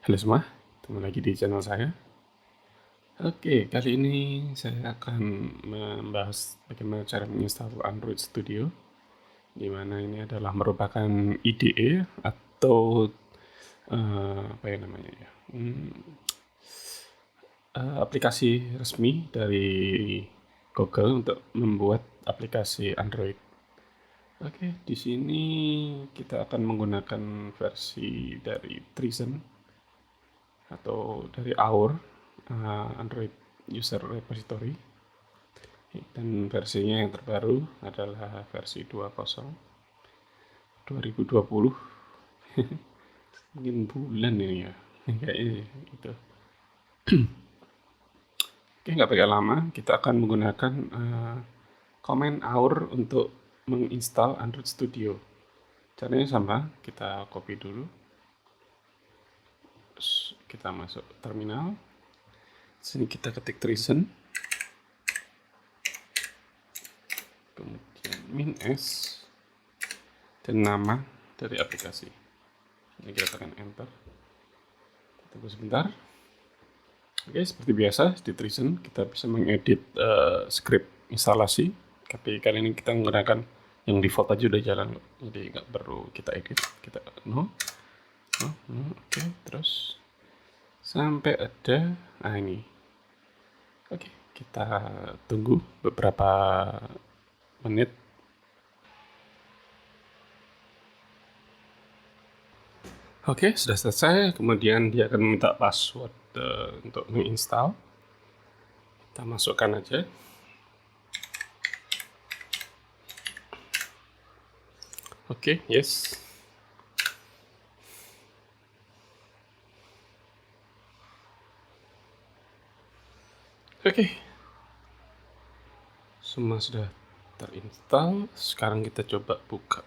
Halo semua, ketemu lagi di channel saya. Oke, kali ini saya akan membahas bagaimana cara menginstal Android Studio, di mana ini adalah merupakan IDE atau apa ya namanya ya, aplikasi resmi dari Google untuk membuat aplikasi Android. Oke, di sini kita akan menggunakan versi dari Trizen atau dari Our Android User Repository, dan versinya yang terbaru adalah versi 2020. Mungkin bulan ini ya kayaknya itu. Oke, nggak pakai lama, kita akan menggunakan command Our untuk menginstal Android Studio. Caranya sama, kita copy dulu, terus kita masuk terminal. Sini kita ketik Trizen, kemudian -s dan nama dari aplikasi. Ini kita tekan enter, tunggu sebentar. Oke, seperti biasa di Trizen kita bisa mengedit script instalasi, tapi kali ini kita menggunakan yang default aja udah jalan, jadi nggak perlu kita edit. Kita oke, terus sampai ada ini. Oke, kita tunggu beberapa menit. Oke, sudah selesai. Kemudian dia akan meminta password untuk menginstal. Kita masukkan aja. Oke, yes. Oke. Semua sudah terinstall. Sekarang kita coba buka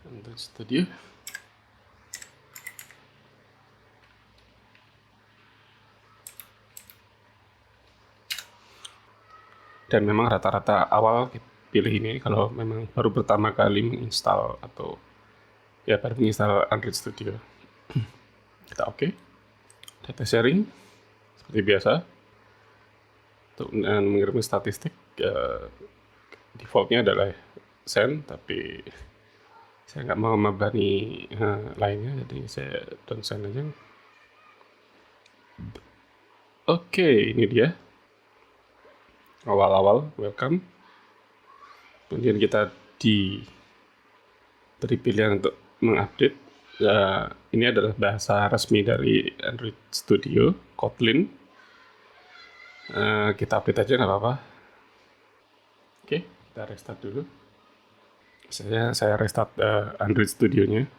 Android Studio. Dan memang rata-rata awal pilih ini kalau memang baru pertama kali menginstal atau ya baru menginstal Android Studio. Kita oke. Data sharing seperti biasa untuk mengirim statistik, defaultnya adalah send, tapi saya nggak mau membebani lainnya, jadi saya don't send aja. Oke, ini dia awal-awal welcome. Kemudian kita diberi pilihan untuk mengupdate. Ini adalah bahasa resmi dari Android Studio, Kotlin. Kita update aja nggak apa-apa. Oke, kita restart dulu. Saya restart Android Studio-nya.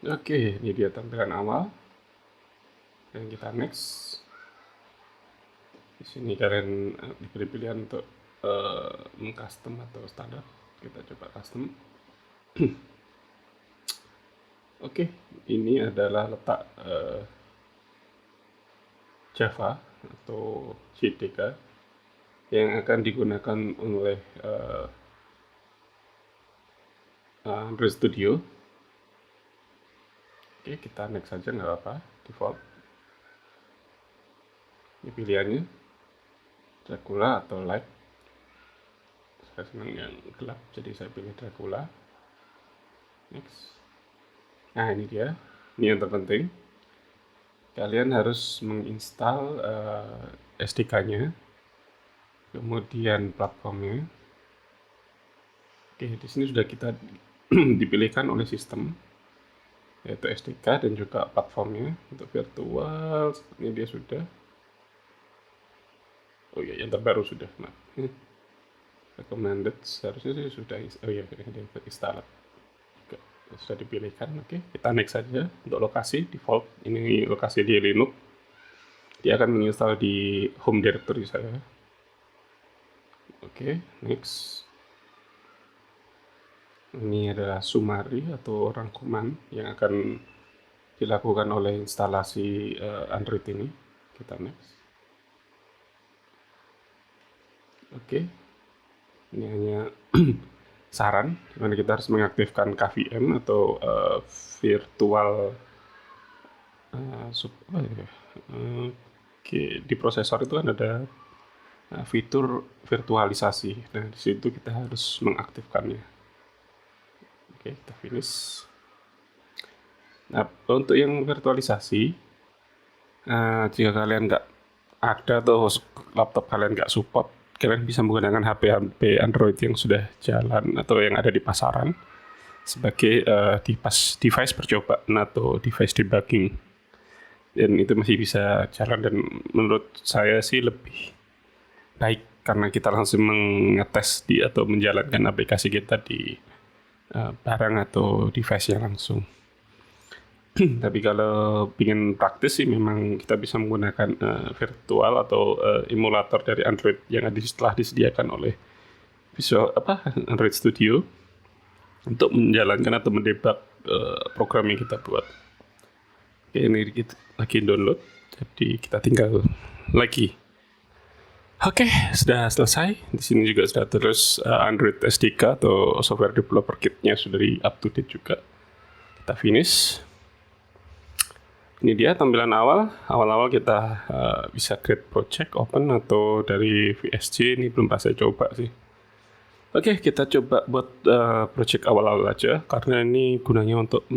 Oke, ini dia tampilan awal. Dan kita next. Di sini kalian diberi pilihan untuk mengcustom atau standar. Kita coba custom. Oke, ini adalah letak Java atau JDK yang akan digunakan oleh Android Studio. Oke, kita next saja nggak apa-apa, default. Ini pilihannya Dracula atau light. Saya senang yang gelap, jadi saya pilih Dracula. Next. Nah, ini dia. Ini yang terpenting. Kalian harus menginstal SDK-nya, kemudian platformnya. Oke, di sini sudah kita dipilihkan oleh sistem, yaitu SDK dan juga platformnya. Untuk virtual, ini dia sudah. Oh iya, yang terbaru sudah. Nah, recommended seharusnya sih sudah. Oh iya, ini install. Sudah dipilihkan. Oke, kita next saja. Untuk lokasi default, ini lokasi di Linux. Dia akan menginstal di home directory saya. Oke, next. Ini adalah summary atau rangkuman yang akan dilakukan oleh instalasi Android ini. Kita next. Oke, ini hanya saran dimana kita harus mengaktifkan KVM atau virtual apa ya? Di prosesor itu kan ada fitur virtualisasi. Nah, di situ kita harus mengaktifkannya. Oke, kita finish. Nah, untuk yang virtualisasi, jika kalian nggak ada atau laptop kalian nggak support, kalian bisa menggunakan HP Android yang sudah jalan atau yang ada di pasaran sebagai device percobaan atau device debugging. Dan itu masih bisa jalan, dan menurut saya sih lebih baik karena kita langsung mengetes atau menjalankan aplikasi kita di barang atau device-nya langsung. Tapi kalau ingin praktis sih memang kita bisa menggunakan virtual atau emulator dari Android yang telah disediakan oleh Android Studio untuk menjalankan atau mendebug program yang kita buat. Oke, ini kita lagi download, jadi kita tinggal lagi. Oke, sudah selesai. Di sini juga sudah terus Android SDK atau Software Developer Kit-nya sudah di up to date juga. Kita finish. Ini dia tampilan awal. Awal-awal kita bisa create project, open, atau dari VSC. Ini belum saya coba sih. Oke, kita coba buat project awal-awal aja, karena ini gunanya untuk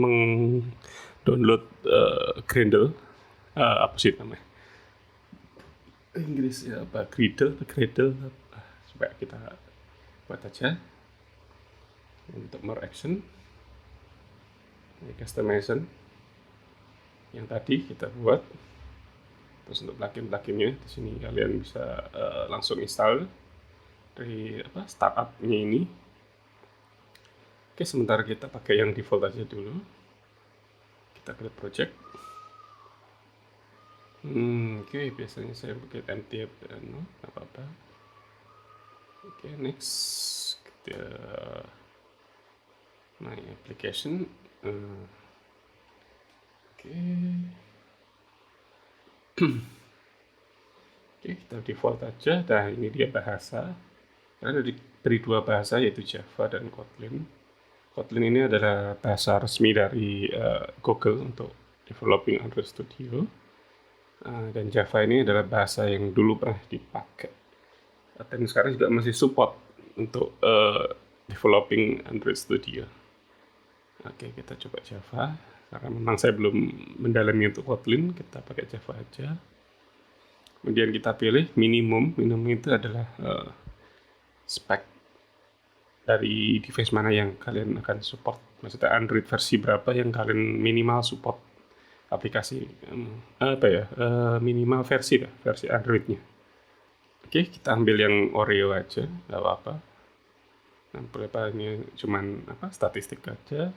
download Gradle, apa sih namanya Inggris ya, apa Gradle, coba kita buat aja untuk more action. Ini customization yang tadi kita buat. Terus untuk plugin-pluginnya di sini kalian bisa langsung install dari startup-nya ini. Oke, sementara kita pakai yang default aja dulu. Kita create project. Oke, biasanya saya pakai empty nggak apa-apa. Oke, next kita my application. Oke, kita default aja. Nah, ini dia bahasa. Karena dari dua bahasa, yaitu Java dan Kotlin. Kotlin ini adalah bahasa resmi dari Google untuk developing Android Studio. Dan Java ini adalah bahasa yang dulu pernah dipakai. Dan sekarang juga masih support untuk developing Android Studio. Oke, kita coba Java. Karena memang saya belum mendalami untuk Kotlin, kita pakai Java aja. Kemudian kita pilih minimum. Minimum itu adalah spek dari device mana yang kalian akan support. Maksudnya Android versi berapa yang kalian minimal support aplikasi. Minimal versi Androidnya. Oke, kita ambil yang Oreo aja, nggak apa-apa. Nah, berapa ini cuman statistik aja.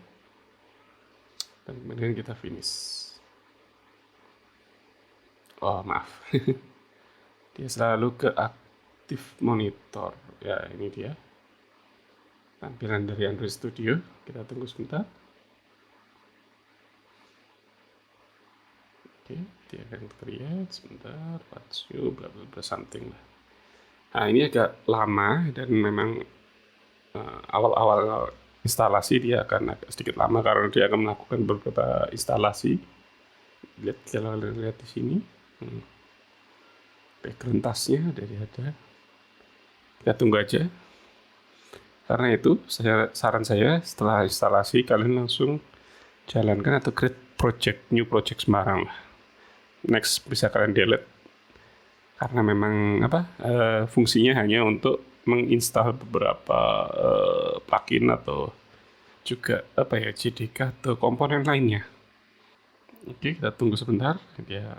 Dan kemudian kita finish. Oh, maaf. Dia selalu ke active monitor. Ya, ini dia tampilan dari Android Studio. Kita tunggu sebentar. Oke, dia akan create sebentar. What's you, bla bla bla something lah. Nah, ini agak lama dan memang awal-awal instalasi dia akan agak sedikit lama karena dia akan melakukan beberapa instalasi. Kalau lihat di sini, background tasnya ada. Kita tunggu aja. Karena itu, saran saya setelah instalasi kalian langsung jalankan atau create new project sembarang lah. Next bisa kalian delete. Karena memang fungsinya hanya untuk menginstal beberapa plugin atau juga JDK atau komponen lainnya. Oke, kita tunggu sebentar. Dia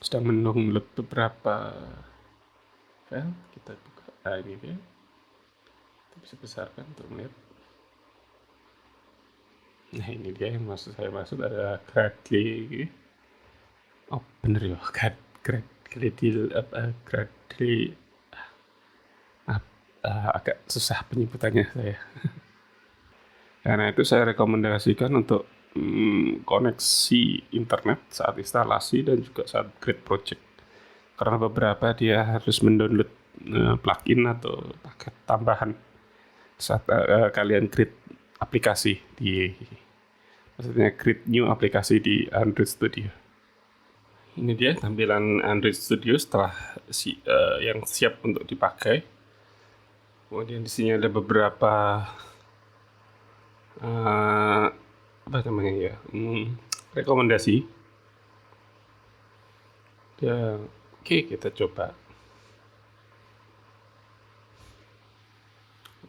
sedang mendownload beberapa file. Kita buka. Nah, ini dia. Kita bisa besarkan untuk melihat. Nah, ini dia yang saya maksud ada Gradle. Oh, bener ya, Gradle agak susah penyebutannya saya. Karena itu saya rekomendasikan untuk koneksi internet saat instalasi dan juga saat create project. Karena beberapa dia harus mendownload plugin atau paket tambahan saat kalian create aplikasi di Maksudnya create new aplikasi di Android Studio. Ini dia tampilan Android Studio setelah yang siap untuk dipakai. Kemudian di sini ada beberapa apa namanya ya, rekomendasi. Ya, oke, kita coba.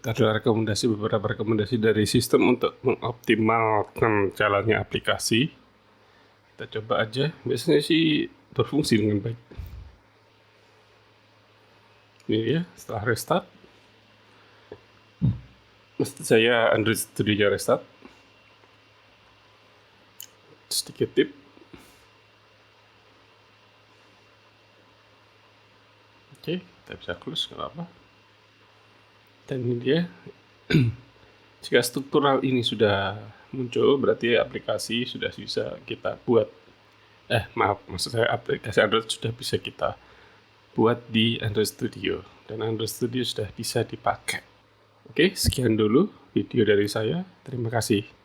Ada beberapa rekomendasi dari sistem untuk mengoptimalkan jalannya aplikasi. Kita coba aja. Biasanya sih berfungsi dengan baik. Ini dia, setelah restart. Maksud saya Android Studio restart. Sedikit tip. Oke, kita bisa close, nggak apa-apa. Dan ini dia. Jika struktural ini sudah muncul, berarti aplikasi sudah bisa kita buat. Maksud saya aplikasi Android sudah bisa kita buat di Android Studio. Dan Android Studio sudah bisa dipakai. Oke, sekian dulu video dari saya. Terima kasih.